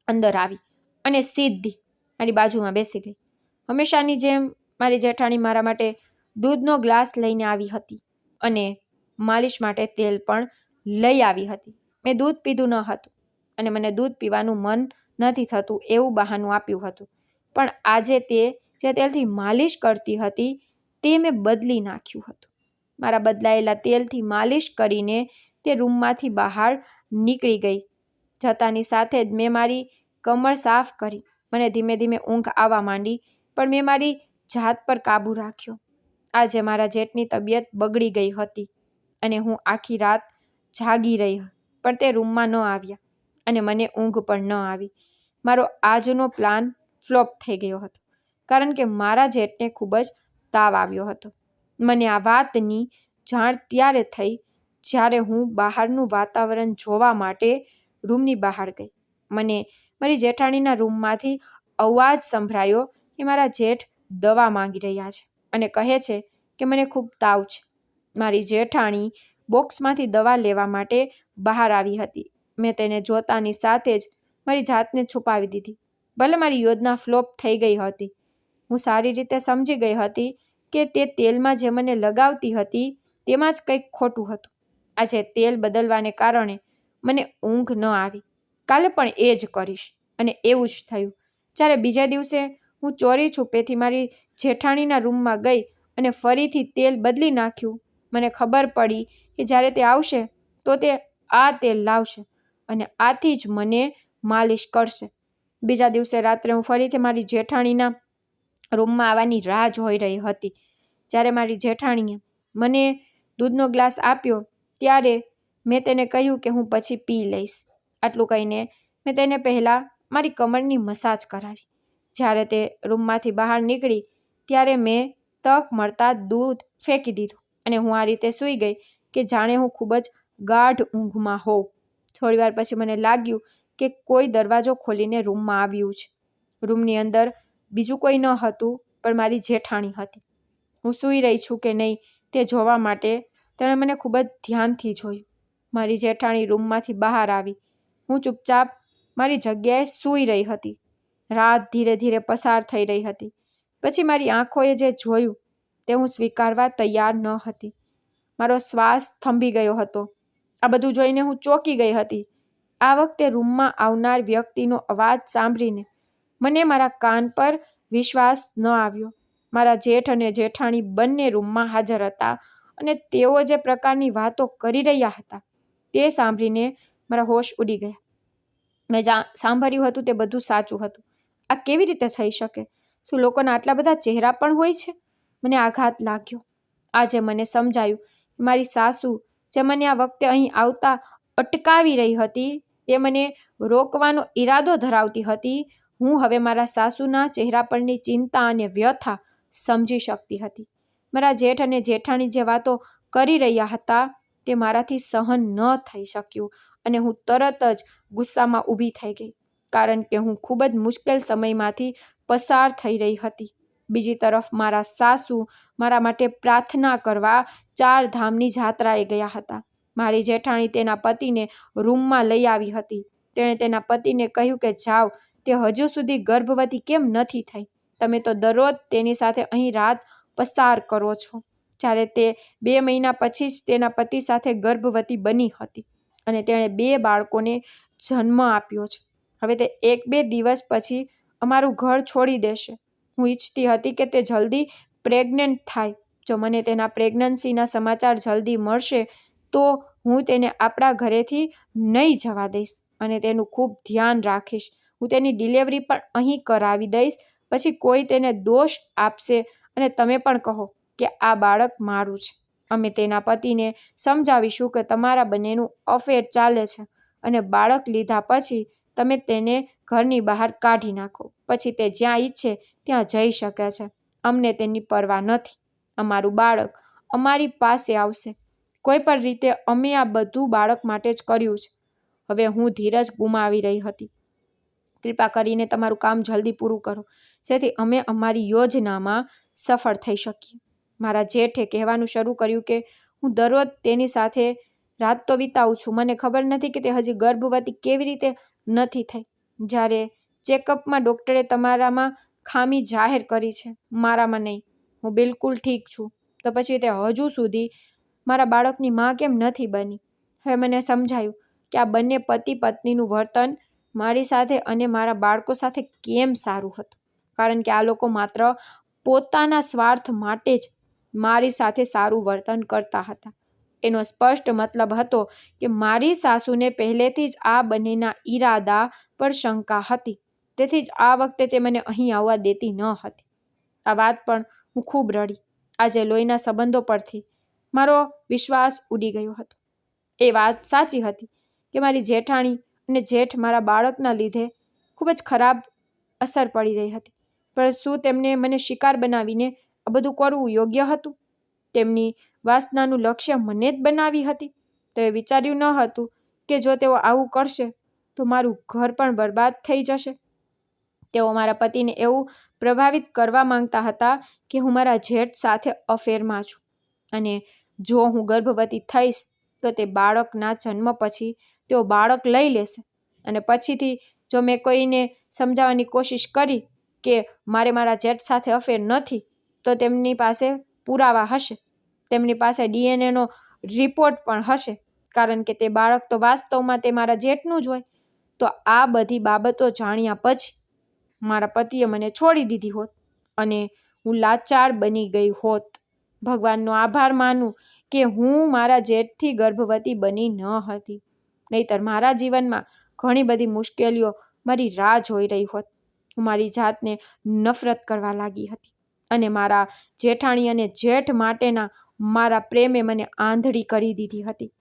A: અંદર આવી અને સીધી મારી બાજુમાં બેસી ગઈ. હંમેશાની જેમ મારી જેઠાણી મારા માટે દૂધનો ગ્લાસ લઈને આવી હતી અને માલિશ માટે તેલ પણ લઈ આવી હતી. મેં દૂધ પીધું ન હતું અને મને દૂધ પીવાનું મન નથી થતું એવું બહાનું આપ્યું હતું, પણ આજે તે જે તેલથી માલિશ કરતી હતી તે મેં બદલી નાખ્યું હતું. મારા બદલાયેલા તેલથી માલિશ કરીને તે રૂમમાંથી બહાર નીકળી ગઈ. જતાની સાથે જ મેં મારી કમર સાફ કરી. મને ધીમે ધીમે ઊંઘ આવવા માંડી, પણ મેં મારી જાત પર કાબૂ રાખ્યો. આજે મારા જેઠની તબિયત બગડી ગઈ હતી અને હું આખી રાત જાગી રહી, પણ તે રૂમમાં ન આવ્યા અને મને ઊંઘ પણ ન આવી. મારો આજનો પ્લાન ફ્લોપ થઈ ગયો હતો, કારણ કે મારા જેઠને ખૂબ જ તાવ આવ્યો હતો. મને આ વાતની જાણ ત્યારે થઈ જ્યારે હું બહારનું વાતાવરણ જોવા માટે રૂમની બહાર ગઈ. મને મારી જેઠાણીના રૂમમાંથી અવાજ સંભળાયો કે મારા જેઠ દવા માંગી રહ્યા છે અને કહે છે કે મને ખૂબ તાવ છે. મારી જેઠાણી બોક્સમાંથી દવા લેવા માટે બહાર આવી હતી. મેં તેને જોતાની સાથે જ મારી જાતને છુપાવી દીધી. ભલે મારી યોજના ફ્લોપ થઈ ગઈ હતી. હું સારી રીતે સમજી ગઈ હતી કે તે તેલમાં જે મને લગાવતી હતી તેમાં જ કંઈક ખોટું હતું. આજે તેલ બદલવાને કારણે મને ઊંઘ ન આવી. કાલે પણ એ જ કરીશ. અને એવું જ થયું. જ્યારે બીજા દિવસે હું ચોરી છુપેથી મારી જેઠાણીના રૂમમાં ગઈ અને ફરીથી તેલ બદલી નાખ્યું. મને ખબર પડી કે જ્યારે તે આવશે તો તે આ તેલ લાવશે અને આથી જ મને માલિશ કરશે. બીજા દિવસે રાત્રે હું ફરીથી મારી જેઠાણીના રૂમમાં આવવાની રાહ જોઈ રહી હતી. જ્યારે મારી જેઠાણીએ મને દૂધનો ગ્લાસ આપ્યો ત્યારે મેં તેને કહ્યું કે હું પછી પી લઈશ. આટલું કહીને મેં તેને પહેલાં મારી કમરની મસાજ કરાવી. જ્યારે તે રૂમમાંથી બહાર નીકળી ત્યારે મેં તક મળતાં દૂધ ફેંકી દીધું અને હું આ રીતે સૂઈ ગઈ કે જાણે હું ખૂબ જ ગાઢ ઊંઘમાં હોઉં. થોડીવાર પછી મને લાગ્યું કે કોઈ દરવાજો ખોલીને રૂમમાં આવ્યું છે. રૂમની અંદર બીજું કોઈ ન હતું પણ મારી જેઠાણી હતી. હું સૂઈ રહી છું કે નહીં તે જોવા માટે તેણે મને ખૂબ જ ધ્યાનથી જોયું. મારી જેઠાણી રૂમમાંથી બહાર આવી. હું ચૂપચાપ મારી જગ્યાએ સૂઈ રહી હતી. રાત ધીરે ધીરે પસાર થઈ રહી હતી. પછી મારી આંખોએ જે જોયું તે હું સ્વીકારવા તૈયાર ન હતી. મારો શ્વાસ થંભી ગયો હતો. આ બધું જોઈને હું ચોંકી ગઈ હતી. આ વખતે રૂમમાં આવનાર વ્યક્તિનો અવાજ સાંભળીને મને મારા કાન પર વિશ્વાસ ન આવ્યો. મારા જેઠ અને જેઠાણી બંને રૂમમાં હાજર હતા અને તેઓ જે પ્રકારની વાતો કરી રહ્યા હતા તે સાંભળીને મારા હોશ ઉડી ગયા. મેં સાંભળ્યું હતું તે બધું સાચું હતું. આ કેવી રીતે થઈ શકે? શું લોકોના આટલા બધા ચહેરા પણ હોય છે? મને આઘાત લાગ્યો. આજે મને સમજાયું કે મારી સાસુ જે મને આ વખતે અહીં આવતા અટકાવી રહી હતી તે મને રોકવાનો ઈરાદો ધરાવતી હતી. હું હવે મારા સાસુના ચહેરા પરની ચિંતા અને વ્યથા સમજી શકતી હતી. મારા જેઠ અને જેઠાણી જે વાતો કરી રહ્યા હતા તે મારાથી સહન ન થઈ શક્યું અને હું તરત જ ગુસ્સામાં ઊભી થઈ ગઈ કારણ કે હું ખૂબ જ મુશ્કેલ સમયમાંથી પસાર થઈ રહી હતી. બીજી તરફ મારા સાસુ મારા માટે પ્રાર્થના કરવા 4 ધામની જાત્રાએ ગયા હતા. મારી જેઠાણી તેના પતિને રૂમમાં લઈ આવી હતી. તેણે તેના પતિને કહ્યું કે જાઓ, તે હજુ સુધી ગર્ભવતી કેમ નથી થઈ? તમે તો દરરોજ તેની સાથે અહીં રાત પસાર કરો છો. જ્યારે તે 2 મહિના પછી જ તેના પતિ સાથે ગર્ભવતી બની હતી અને તેણે 2 બાળકોને જન્મ આપ્યો છે. હવે તે 1-2 દિવસ પછી અમારું ઘર છોડી દેશે. હું ઈચ્છતી હતી કે તે જલ્દી પ્રેગ્નન્ટ થાય. જો મને તેના પ્રેગ્નન્સીના સમાચાર જલ્દી મળશે તો હું તેને આપણા ઘરેથી નહીં જવા દઈશ અને તેનું ખૂબ ધ્યાન રાખીશ. હું તેની ડિલિવરી પણ અહીં કરાવી દઈશ. પછી કોઈ તેને દોષ આપશે અને તમે પણ કહો કે આ બાળક મારું છે. અમે તેના પતિને સમજાવીશું કે તમારા બંનેનું અફેર ચાલે છે અને બાળક લીધા પછી તમે તેને ઘરની બહાર કાઢી નાખો. પછી તે જ્યાં ઈચ્છે ત્યાં જઈ શકે છે. અમને તેની પરવા નથી. અમારું બાળક અમારી પાસે આવશે. કોઈ પણ રીતે અમે આ બધું બાળક માટે જ કર્યું છે. હવે હું ધીરજ ગુમાવી રહી હતી. કૃપા કરીને તમારું કામ જલ્દી પૂરું કરો જેથી અમે અમારી યોજનામાં સફળ થઈ શકીએ. મારા જેઠે કહેવાનું શરૂ કર્યું કે હું દરરોજ તેની સાથે રાત તો વિતાવું છું. મને ખબર નથી કે તે હજી ગર્ભવતી કેવી રીતે નથી થઈ. જ્યારે ચેકઅપમાં ડૉક્ટરે તમારામાં ખામી જાહેર કરી છે, મારામાં નહીં. હું બિલકુલ ઠીક છું. તો પછી તે હજુ સુધી મારા બાળકની માં કેમ નથી બની? હવે મને સમજાયું કે આ બંને પતિ પત્નીનું વર્તન મારી સાથે અને મારા બાળકો સાથે કેમ સારું હતું. કારણ કે આ લોકો માત્ર પોતાના સ્વાર્થ માટે જ મારી સાથે સારું વર્તન કરતા હતા. એનો સ્પષ્ટ મતલબ હતો કે મારી સાસુને પહેલેથી જ આ બંનેના ઈરાદા પર શંકા હતી. તેથી જ આ વખતે તે મને અહીં આવવા દેતી ન હતી. આ વાત પણ હું ખૂબ રડી. આજે લોહીના સંબંધો પરથી મારો વિશ્વાસ ઉડી ગયો હતો. એ વાત સાચી હતી કે મારી જેઠાણી અને જેઠ મારા બાળકના લીધે ખૂબ જ ખરાબ અસર પડી રહી હતી. પણ શું તેમને મને શિકાર બનાવીને આ બધું કરવું યોગ્ય હતું? તેમની વાસનાનું લક્ષ્ય મને જ બનાવી હતી. તો એ વિચાર્યું ન હતું કે જો તેઓ આવું કરશે તો મારું ઘર પણ બરબાદ થઈ જશે. તેઓ મારા પતિને એવું પ્રભાવિત કરવા માંગતા હતા કે હું મારા જેઠ સાથે અફેરમાં છું, અને જો હું ગર્ભવતી થઈશ તો તે બાળકના જન્મ પછી તેઓ બાળક લઈ લેશે, અને પછીથી જો મેં કોઈને સમજાવવાની કોશિશ કરી કે મારા જેઠ સાથે અફેર નથી, તો તેમની પાસે પુરાવા હશે, તેમની પાસે DNAનો રિપોર્ટ પણ હશે, કારણ કે તે બાળક તો વાસ્તવમાં તે મારા જેઠનું જ હોય. તો આ બધી બાબતો જાણ્યા પછી મારા પતિએ મને છોડી દીધી હોત અને હું લાચાર બની ગઈ હોત. ભગવાનનો આભાર માનું કે હું મારા જેઠથી ગર્ભવતી બની ન હતી, નહીંતર મારા જીવનમાં ઘણી બધી મુશ્કેલીઓ મારી રાહ જોઈ રહી હોત. હું મારી જાતને નફરત કરવા લાગી હતી, અને મારા જેઠાણી અને જેઠ માટેના મારા પ્રેમે મને આંધળી કરી દીધી હતી.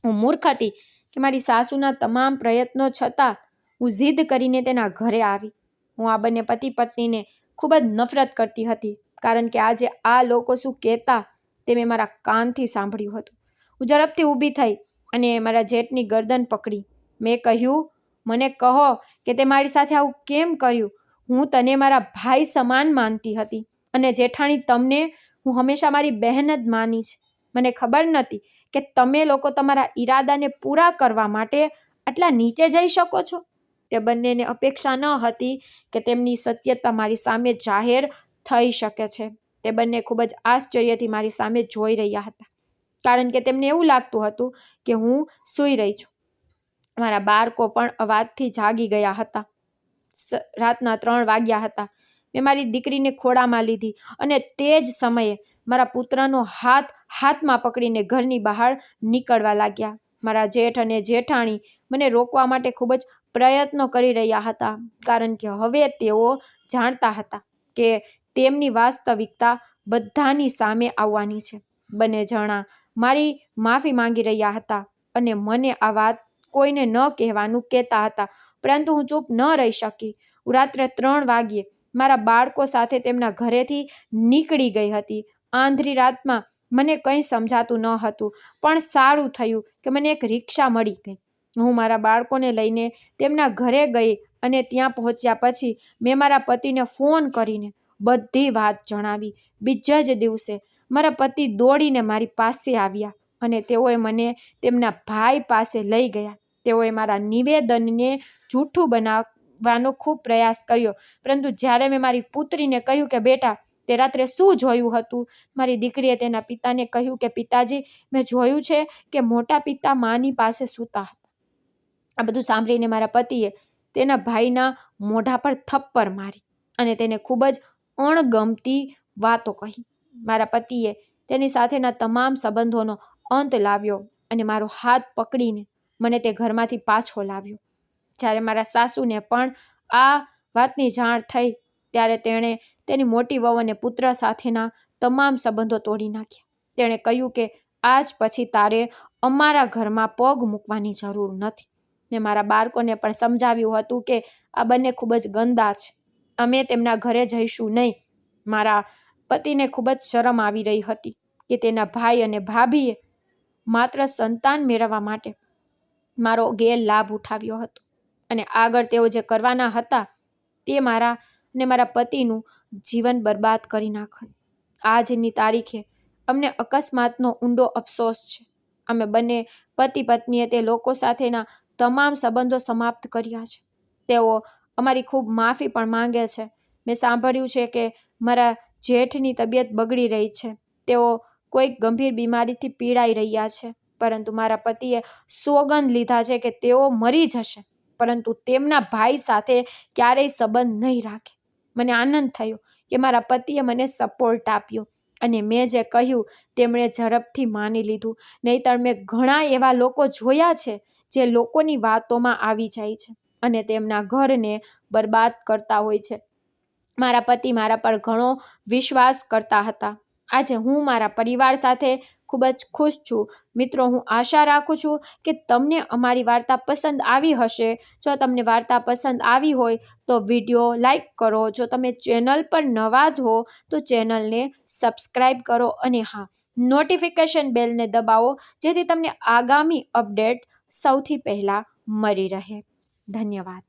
A: હું મૂર્ખ હતી કે મારી સાસુના તમામ પ્રયત્નો છતાં હું જીદ કરીને તેના ઘરે આવી. હું આ બંને પતિ પત્નીને ખૂબ જ નફરત કરતી હતી, કારણ કે આજે આ લોકો શું કહેતા તે મેં મારા કાનથી સાંભળ્યું હતું. હું ઝડપથી ઊભી થઈ અને મારા જેઠની ગરદન પકડી. મેં કહ્યું, મને કહો કે તે મારી સાથે આવું કેમ કર્યું? હું તને મારા ભાઈ સમાન માનતી હતી, અને જેઠાણી તમને હું હંમેશા મારી બહેન જ માની છે. મને ખબર નહોતી કે તમે લોકો તમારા ઈરાદાને પૂરા કરવા માટે આટલા નીચે જઈ શકો છો. તે બંનેને અપેક્ષા ન હતી કે તેમની સત્યતા મારી સામે જાહેર થઈ શકે છે. તે બંને ખૂબ જ આશ્ચર્યથી મારી સામે જોઈ રહ્યા હતા, કારણ કે તેમને એવું લાગતું હતું કે હું સૂઈ રહી છું. મારા બાળકો પણ અવાજથી જાગી ગયા હતા. રાતના 3 વાગ્યા હતા. મેં મારી દીકરીને ખોળામાં લીધી અને તે જ સમયે મારા પુત્રનો હાથમાં પકડીને ઘરની બહાર નીકળવા લાગ્યા. મારા જેઠ અને જેઠાણી મને રોકવા માટે ખૂબ જ પ્રયત્નો કરી રહ્યા હતા, કારણ કે હવે તેઓ જાણતા હતા કે તેમની વાસ્તવિકતા બધાની સામે આવવાની છે. બંને જણા મારી માફી માંગી રહ્યા હતા અને મને આ વાત કોઈને ન કહેવાનું કહેતા હતા, પરંતુ હું ચૂપ ન રહી શકી. હું રાત્રે 3 વાગ્યે મારા બાળકો સાથે તેમના ઘરેથી નીકળી ગઈ હતી. આંધળી રાતમાં મને કંઈ સમજાતું ન હતું, પણ સારું થયું કે મને એક રિક્ષા મળી ગઈ. હું મારા બાળકોને લઈને તેમના ઘરે ગઈ, અને ત્યાં પહોંચ્યા પછી મેં મારા પતિને ફોન કરીને બધી વાત જણાવી. બીજા જ દિવસે મારા પતિ દોડીને મારી પાસે આવ્યા અને તેઓએ મને તેમના ભાઈ પાસે લઈ ગયા. તેઓએ મારા નિવેદનને જૂઠું બનાવવાનો ખૂબ પ્રયાસ કર્યો, પરંતુ જ્યારે મેં મારી પુત્રીને કહ્યું કે બેટા તે રાત્રે શું જોયું હતું, મારી દીકરીએ તેના પિતાને કહ્યું કે પિતાજી, મેં જોયું છે કે મોટા પિતા માની પાસે સૂતા હતા. આ બધું સાંભળીને મારા પતિએ તેના ભાઈના મોઢા પર થપ્પડ મારી અને તેને ખૂબ જ અણગમતી વાતો કહી. મારા પતિએ તેની સાથેના તમામ સંબંધોનો અંત લાવ્યો અને મારો હાથ પકડીને મને તે ઘરમાંથી પાછો લાવ્યો. જ્યારે મારા સાસુને પણ આ વાતની જાણ થઈ, ત્યારે તેણે તેની મોટી વહુ અને પુત્ર સાથેના તમામ સંબંધો તોડી નાખ્યા. તેણે કહ્યું કે આજ પછી તારે અમારા ઘરમાં પગ મૂકવાની જરૂર નથી. મેં મારા બાળકોને પણ સમજાવ્યું હતું કે આ બંને ખૂબ જ ગંદા છે, અમે તેમના ઘરે જઈશું નહીં. મારા પતિને ખૂબ જ શરમ આવી રહી હતી કે તેના ભાઈ અને ભાભીએ માત્ર સંતાન મેળવવા માટે મારો ગેરલાભ ઉઠાવ્યો હતો, અને આગળ તેઓ જે કરવાના હતા તે મારા અને મારા પતિનું જીવન બરબાદ કરી નાખત. આજની તારીખે અમને અકસ્માતનો ઊંડો અફસોસ છે. અમે બંને પતિ પત્નીએ તે લોકો સાથેના તમામ સંબંધો સમાપ્ત કર્યા છે. તેઓ અમારી ખૂબ માફી પણ માંગે છે. મેં સાંભળ્યું છે કે મારા જેઠની તબિયત બગડી રહી છે. તેઓ કોઈક ગંભીર બીમારીથી પીડાઈ રહ્યા છે, પરંતુ મારા પતિએ સોગંદ લીધા છે કે તેઓ મરી જશે, પરંતુ તેમના ભાઈ સાથે ક્યારેય સંબંધ નહીં રાખે. મને આનંદ થયો કે મારા પતિએ મને સપોર્ટ આપ્યો અને મેં જે કહ્યું તેમણે ઝડપથી માની લીધું. નહીંતર મેં ઘણા એવા લોકો જોયા છે જે લોકોની વાતોમાં આવી જાય છે અને તેમના ઘરને બરબાદ કરતા હોય છે. મારા પતિ મારા પર ઘણો વિશ્વાસ કરતા હતા. આજે હું મારા પરિવાર સાથે ખૂબ જ ખુશ છું. મિત્રો, હું આશા રાખું છું કે તમને અમારી વાર્તા પસંદ આવી હશે. જો તમને વાર્તા પસંદ આવી હોય તો વિડીયો લાઈક કરો. જો તમે ચેનલ પર નવા જ હો તો ચેનલને સબસ્ક્રાઈબ કરો, અને હા, નોટિફિકેશન બેલને દબાવો, જેથી તમને આગામી અપડેટ સૌથી પહેલાં મળી રહે. ધન્યવાદ.